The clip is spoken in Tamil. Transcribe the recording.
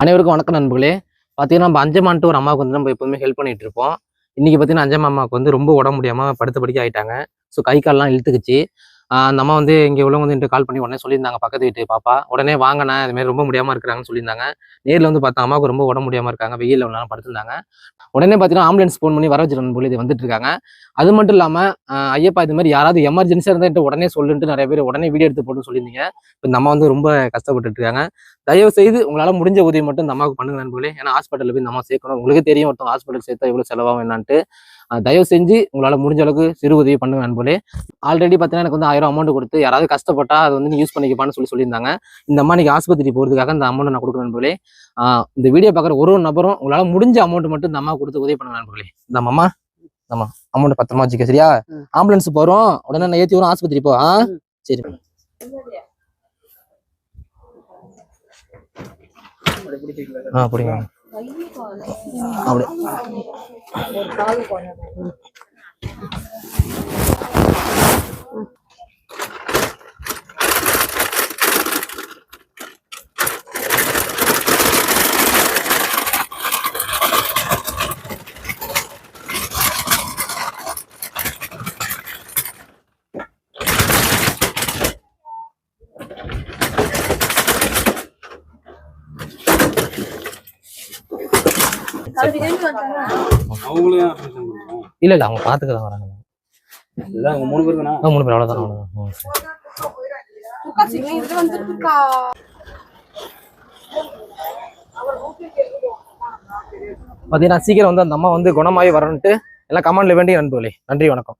அனைவருக்கும் வணக்கம் நண்பர்களே. பார்த்தீங்கன்னா நம்ம அஞ்சம்மான்ட்டு ஒரு அம்மாவுக்கு வந்து நம்ம எப்போதுமே ஹெல்ப் பண்ணிட்டு இருப்போம். இன்னைக்கு பார்த்தீங்கன்னா அஞ்சம்மா அம்மாவுக்கு வந்து ரொம்ப உடம்பு முடியாம படுத்த படுக்கை ஆயிட்டாங்க. ஸோ கை கால்லாம் இழுத்துக்குச்சு. அந்த அம்மா வந்து இங்கே உள்ளவங்க வந்து என்கிட்ட கால் பண்ணி உடனே சொல்லியிருந்தாங்க, பக்கத்து வீட்டு பாப்பா உடனே வாங்கண்ணே, இது மாதிரி ரொம்ப முடியாம இருக்கிறாங்கன்னு சொல்லியிருந்தாங்க. நேரில் வந்து பார்த்தா அம்மாவுக்கு ரொம்ப உடம்பு முடியாம இருக்காங்க, வெயில்ல ஒரு நேரம் படுத்திருந்தாங்க. உடனே பார்த்தீங்கன்னா ஆம்புலன்ஸ் ஃபோன் பண்ணி வர வச்சிருக்கணும் போல இது வந்துட்டு இருக்காங்க. அது மட்டும் இல்லாம ஐயப்பா இது மாதிரி யாராவது எமர்ஜென்சியா இருந்தா என்கிட்ட உடனே சொல்லுன்ட்டு நிறைய பேர் உடனே வீடியோ எடுத்து போட்டு சொல்லியிருந்தீங்க. இப்போ இந்த அம்மா வந்து ரொம்ப கஷ்டப்பட்டுட்டு இருக்காங்க. தயவு செய்து உங்களால முடிஞ்ச உதவி மட்டும் இந்த அம்மாவுக்கு பண்ணுங்க நண்பர்களே. ஏன்னா ஹாஸ்பிட்டலில் போய் இந்த அம்மா சேர்க்கணும். உங்களுக்கே தெரியும் ஒருத்தவங்க ஹாஸ்பிட்டல் சேர்த்தா எவ்வளவு செலவாகும் என்னான்ட்டு. தயவு செஞ்சு உங்களால முடிஞ்ச அளவுக்கு சிறு உதவி பண்ணுங்க நண்பர்களே. ஆல்ரெடி பார்த்தீங்கன்னா எனக்கு வந்து 1000 அமௌண்ட் கொடுத்து யாராவது கஷ்டப்பட்டா அது வந்து யூஸ் பண்ணிக்கப்பான்னு சொல்லியிருந்தாங்க. இந்த அம்மா இன்னைக்கு ஆஸ்பத்திரி போகிறதுக்காக இந்த அமௌண்ட் நான் கொடுக்குறேன் நண்பர்களே. இந்த வீடியோ பார்க்குற ஒரு நபரும் உங்களால முடிஞ்ச அமௌண்ட் மட்டும் இந்த அம்மா கொடுத்து உதவி பண்ணுங்க நண்பர்களே. இந்த அம்மா நம்ம அமௌண்ட் பத்திரமா வச்சுக்க, சரியா? ஆம்புலன்ஸ் போறோம், உடனே நான் ஏற்றி வரும், ஆஸ்பத்திரி போ. சரி அப்படிங்க அப்படி. இல்ல இல்ல அவங்க பாத்துக்கதான் வராங்க. மூணு பேர் அவ்வளவுதான் அவ்வளவுதான். பாத்தீங்கன்னா சீக்கிரம் வந்து அந்த அம்மா வந்து குணமாயி வரணும்ட்டு எல்லாம் கமெண்ட்ல வேண்டிய நண்பர்களே. நன்றி, வணக்கம்.